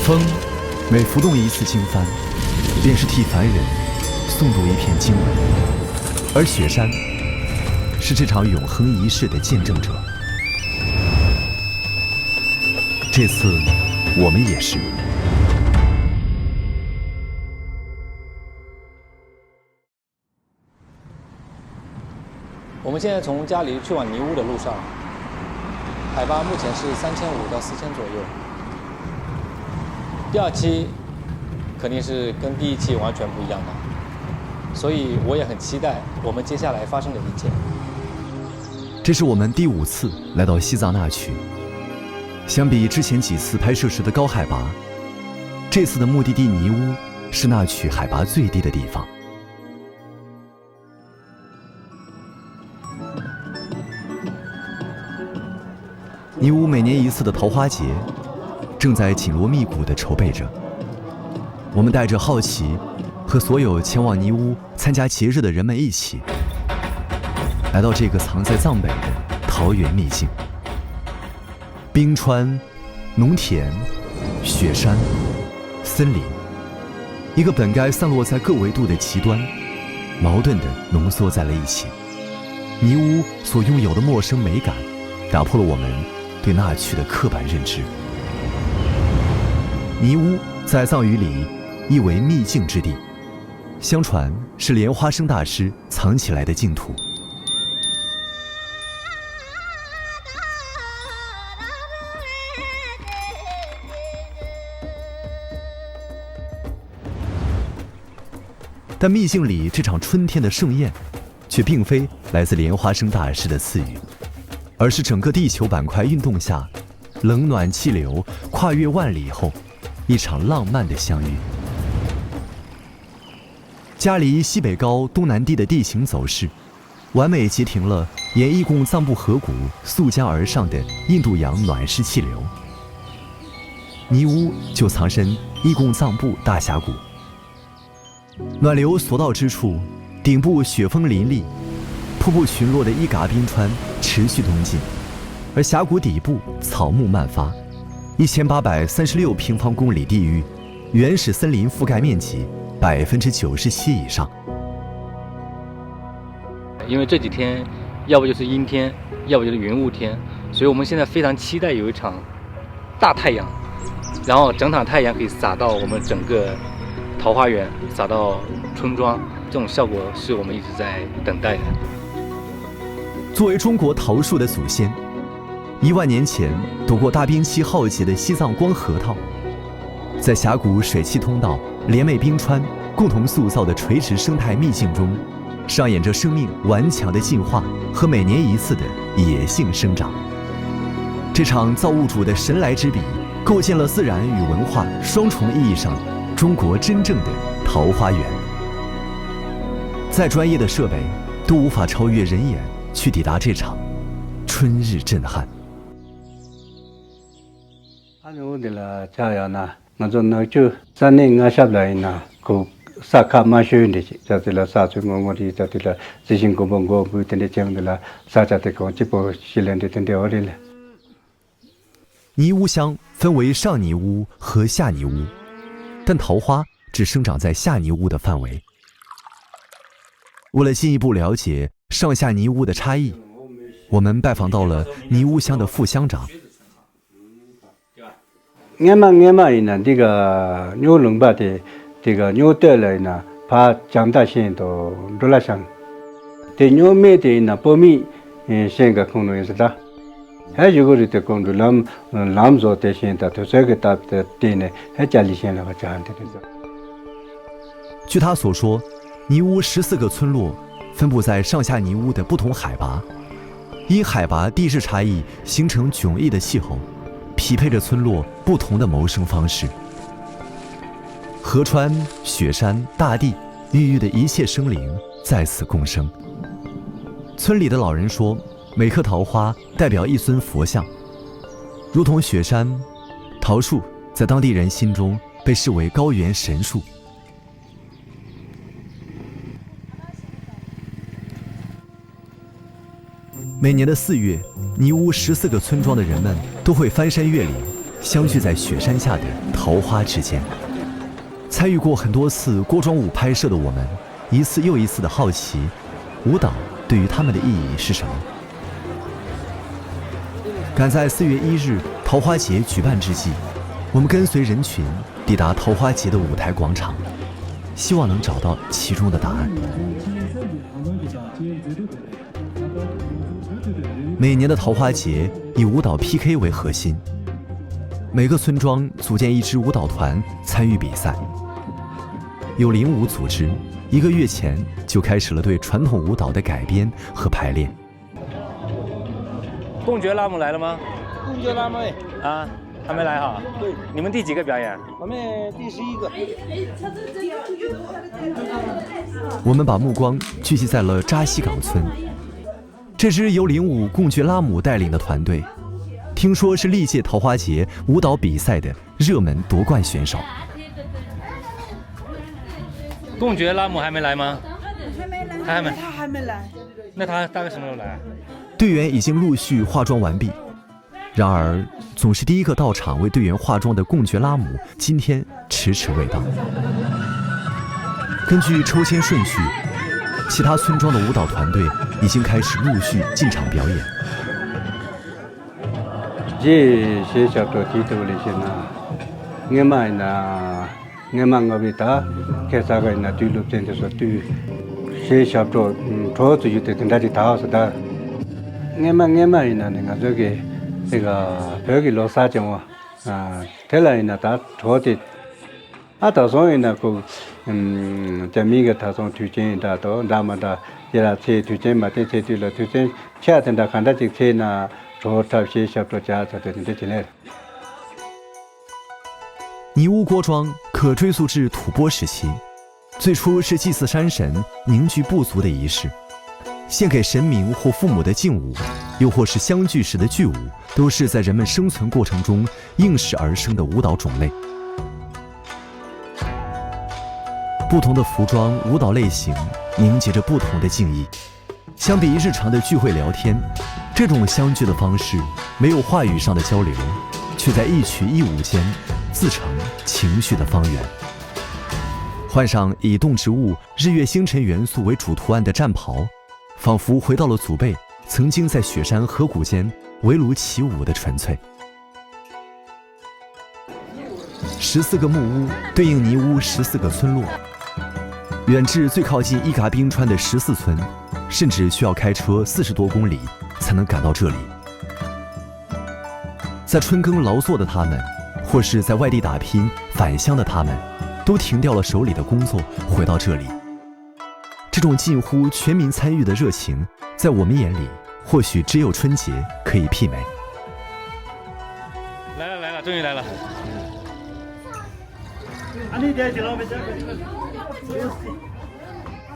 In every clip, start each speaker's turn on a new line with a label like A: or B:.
A: 风每浮动一次经幡，便是替凡人诵读一篇经文，而雪山是这场永恒仪式的见证者。这次我们也是。
B: 我们现在从家里去往尼乌的路上，海拔目前是3500到4000左右。第二期肯定是跟第一期完全不一样的，所以我也很期待我们接下来发生的一切。
A: 这是我们第5次来到西藏那曲，相比之前几次拍摄时的高海拔，这次的目的地尼乌是那曲海拔最低的地方。尼乌每年一次的桃花节正在紧锣密鼓地筹备着。我们带着好奇，和所有前往尼乌参加节日的人们一起，来到这个藏在藏北的桃源秘境。冰川、农田、雪山、森林，一个本该散落在各维度的极端，矛盾地浓缩在了一起。尼乌所拥有的陌生美感，打破了我们对那曲的刻板认知。尼乌在藏语里意为秘境之地，相传是莲花生大师藏起来的净土。但秘境里这场春天的盛宴，却并非来自莲花生大师的赐予，而是整个地球板块运动下，冷暖气流跨越万里后，一场浪漫的相遇。嘉离西北高东南低的地形走势，完美截停了沿伊贡藏布河谷溯江而上的印度洋暖湿气流。尼乌就藏身伊贡藏布大峡谷，暖流所到之处，顶部雪峰林立，瀑布群落的伊嘎冰川持续东进，而峡谷底部草木漫发，1836平方公里地域，原始森林覆盖面积97%以上。
B: 因为这几天要不就是阴天，要不就是云雾天，所以我们现在非常期待有一场大太阳，然后整场太阳可以洒到我们整个桃花源，洒到村庄，这种效果是我们一直在等待的。
A: 作为中国桃树的祖先，1万年前躲过大冰期浩劫的西藏光核桃，在峡谷水汽通道、连袂冰川共同塑造的垂直生态秘境中，上演着生命顽强的进化和每年一次的野性生长。这场造物主的神来之笔，构建了自然与文化双重意义上中国真正的桃花源。再专业的设备都无法超越人眼去抵达这场春日震撼。尼乌乡分为上尼乌和下尼乌，但桃花只生长在下尼乌的范围。为了进一步了解上下尼乌的差异，我们拜访到了尼乌乡的副乡长。
C: 这个牛龙巴的这个牛带来呢，把江大县都多了上，对牛没的呢，不米县个公路也是的，还有个的公路南走的县的，都这个大的地呢，还家里县那个家的。
A: 据他所说，尼乌14个村落分布在上下尼乌的不同海拔，因海拔地势差异形成迥异的气候，匹配着村落不同的谋生方式。河川、雪山、大地孕育的一切生灵在此共生。村里的老人说，每棵桃花代表一尊佛像，如同雪山，桃树在当地人心中被视为高原神树。每年的4月，尼乌14个村庄的人们都会翻山越岭，相聚在雪山下的桃花之间。参与过很多次锅庄舞拍摄的我们，一次又一次的好奇，舞蹈对于他们的意义是什么？赶在4月1日桃花节举办之际，我们跟随人群抵达桃花节的舞台广场，希望能找到其中的答案。每年的桃花节以舞蹈 PK 为核心，每个村庄组建一支舞蹈团参与比赛。由领舞组织，1个月前就开始了对传统舞蹈的改编和排练。
B: 贡爵拉姆来了吗？
D: 贡爵拉姆
B: 啊，还没来哈。
D: 对，
B: 你们第几个表演？
D: 我们第11个。
A: 我们把目光聚集在了扎西岗村，这支由领舞贡爵拉姆带领的团队，听说是历届桃花节舞蹈比赛的热门夺冠选手。
B: 贡爵拉姆还没来吗？
E: 还没来，他还没来。
B: 那他大概什么时候来？
A: 队员已经陆续化妆完毕，然而总是第一个到场为队员化妆的贡爵拉姆今天迟迟未到。根据抽签顺序，其他村庄的舞蹈团队已经开始陆续进场表演。
C: 这些小多提头的些呢，我们呢，我们我们他开啥个呢？对路边的说对，些小多主要就得跟大家打是的。我们呢，那个这个别个老啥讲话啊，后来呢，他主的，到时候呢，在每个他从推荐的都那么的，也来推荐嘛，推荐了推荐，下天的看到这些呢，主要些小多家在这进来。
A: 泥屋锅庄可追溯至吐蕃时期，最初是祭祀山神、凝聚部族的仪式。献给神明或父母的敬舞，又或是相聚时的聚舞，都是在人们生存过程中应时而生的舞蹈种类。不同的服装、舞蹈类型凝结着不同的敬意。相比日常的聚会聊天，这种相聚的方式没有话语上的交流，却在一曲一舞间自成情绪的方圆。换上以动植物、日月星辰元素为主图案的战袍，仿佛回到了祖辈曾经在雪山河谷间围炉起舞的纯粹。14个木屋对应泥屋14个村落，远至最靠近伊嘎冰川的14村，甚至需要开车40多公里才能赶到这里。在春耕劳作的他们，或是在外地打拼返乡的他们，都停掉了手里的工作，回到这里。这种近乎全民参与的热情，在我们眼里，或许只有春节可以媲美。
B: 来了，终于来了。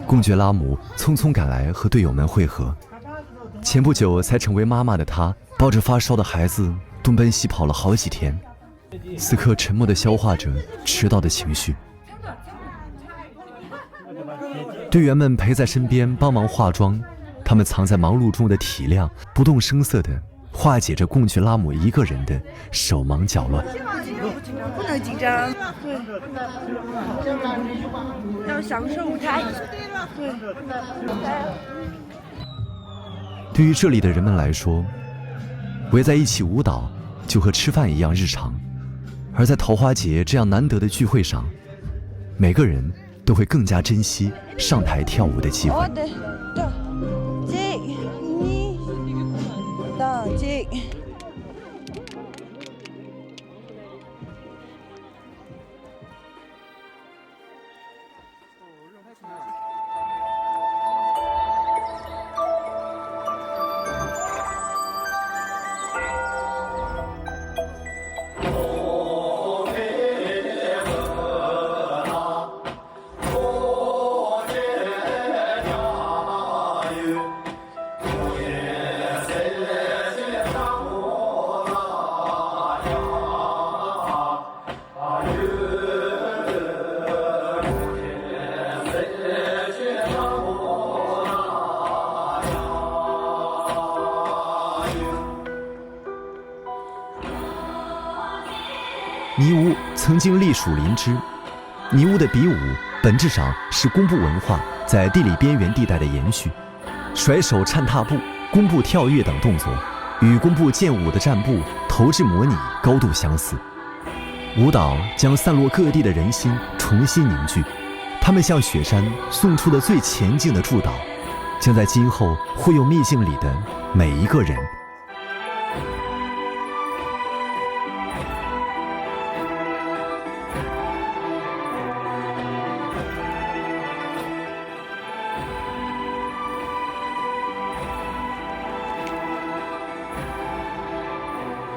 A: 贡爵拉姆匆匆赶来和队友们会合。前不久才成为妈妈的她，抱着发烧的孩子东奔西跑了好几天，此刻沉默地消化着迟到的情绪。队员们陪在身边帮忙化妆，他们藏在忙碌中的体谅，不动声色地化解着贡爵拉姆一个人的手忙脚乱。
E: 不能紧张，对，要享受舞台，对。
A: 对于这里的人们来说，围在一起舞蹈就和吃饭一样日常，而在桃花节这样难得的聚会上，每个人都会更加珍惜上台跳舞的机会。尼屋曾经隶属林芝。尼屋的比武本质上是弓步文化在地理边缘地带的延续，甩手颤踏步、弓步跳跃等动作与弓步剑舞的战步、投掷模拟高度相似。舞蹈将散落各地的人心重新凝聚，他们向雪山送出的最前进的祝祷，将在今后护佑秘境里的每一个人。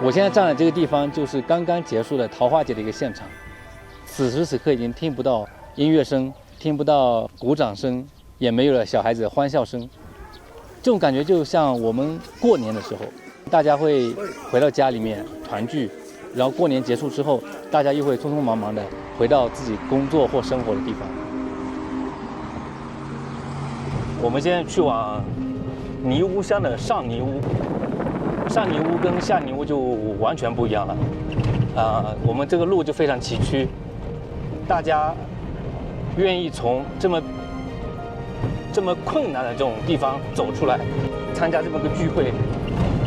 B: 我现在站的这个地方就是刚刚结束的桃花节的一个现场，此时此刻已经听不到音乐声，听不到鼓掌声，也没有了小孩子的欢笑声。这种感觉就像我们过年的时候，大家会回到家里面团聚，然后过年结束之后，大家又会匆匆忙忙的回到自己工作或生活的地方。我们现在去往尼屋乡的上尼屋。上尼屋跟下尼屋就完全不一样了，我们这个路就非常崎岖，大家愿意从这么困难的这种地方走出来，参加这么个聚会，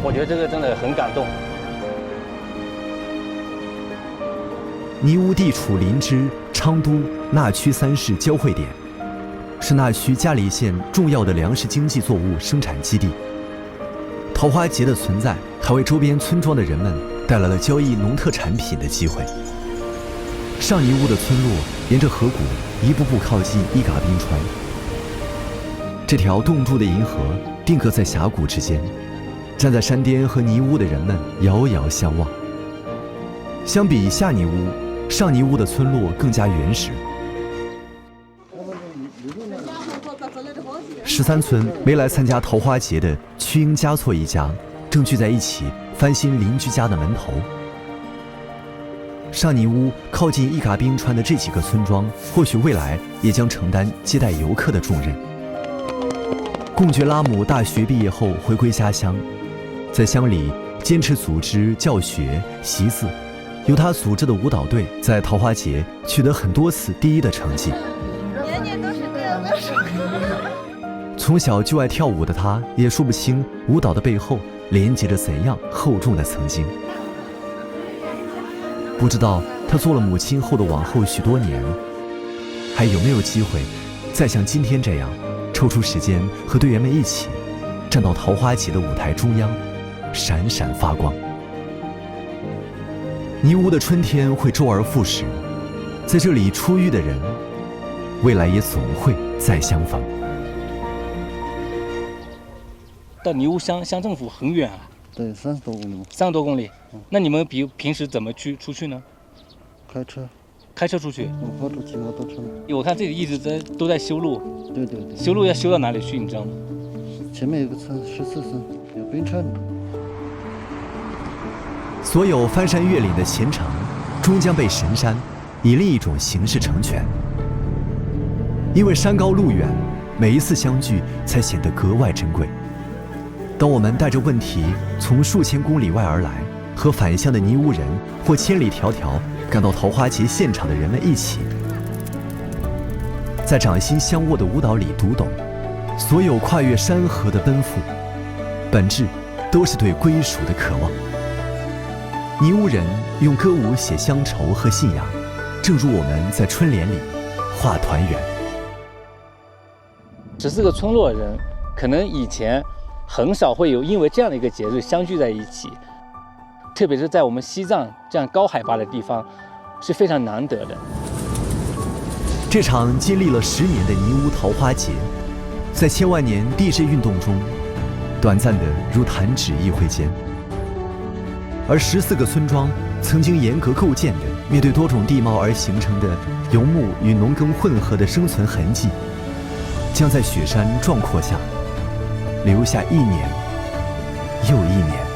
B: 我觉得这个真的很感动。
A: 尼屋地处林芝、昌都、那曲3市交汇点，是那曲嘉黎县重要的粮食经济作物生产基地。桃花节的存在，还为周边村庄的人们带来了交易农特产品的机会。上尼屋的村落沿着河谷一步步靠近伊嘎冰川，这条冻住的银河定格在峡谷之间，站在山巅和尼屋的人们遥遥相望。相比下尼屋，上尼屋的村落更加原始。13村没来参加桃花节的屈英嘉措一家，正聚在一起翻新邻居家的门头。上尼屋靠近伊嘎冰川的这几个村庄，或许未来也将承担接待游客的重任。贡觉拉姆大学毕业后回归家乡，在乡里坚持组织教学习字，由他组织的舞蹈队在桃花节取得很多次第一的成绩。
E: 年年都是这样的。
A: 从小就爱跳舞的他，也说不清舞蹈的背后连接着怎样厚重的曾经。不知道他做了母亲后的往后许多年，还有没有机会再像今天这样抽出时间和队员们一起站到桃花节的舞台中央，闪闪发光。尼屋的春天会周而复始，在这里出狱的人，未来也总会再相逢。
B: 到尼屋乡政府很远啊，
F: 对，30多公里。
B: 30多公里。那你们平时怎么出去呢？
F: 开车。
B: 开车出去？
F: 或者骑摩托车。
B: 我看这里一直都在修路。
F: 对对对。
B: 修路要修到哪里去？你知道吗？
F: 前面有个村14村，有冰川。
A: 所有翻山越岭的前程，终将被神山以另一种形式成全。因为山高路远，每一次相聚才显得格外珍贵。当我们带着问题从数千公里外而来，和返乡的尼屋人或千里迢迢赶到桃花节现场的人们一起，在掌心相握的舞蹈里读懂，所有跨越山河的奔赴，本质都是对归属的渴望。尼屋人用歌舞写乡愁和信仰，正如我们在春联里画团圆。
B: 14个村落的人，可能以前很少会有因为这样的一个节日相聚在一起，特别是在我们西藏这样高海拔的地方，是非常难得的。
A: 这场经历了10年的尼屋桃花节，在千万年地质运动中，短暂的如弹指一挥间。而14个村庄曾经严格构建的，面对多种地貌而形成的游牧与农耕混合的生存痕迹，将在雪山壮阔下留下1年又1年。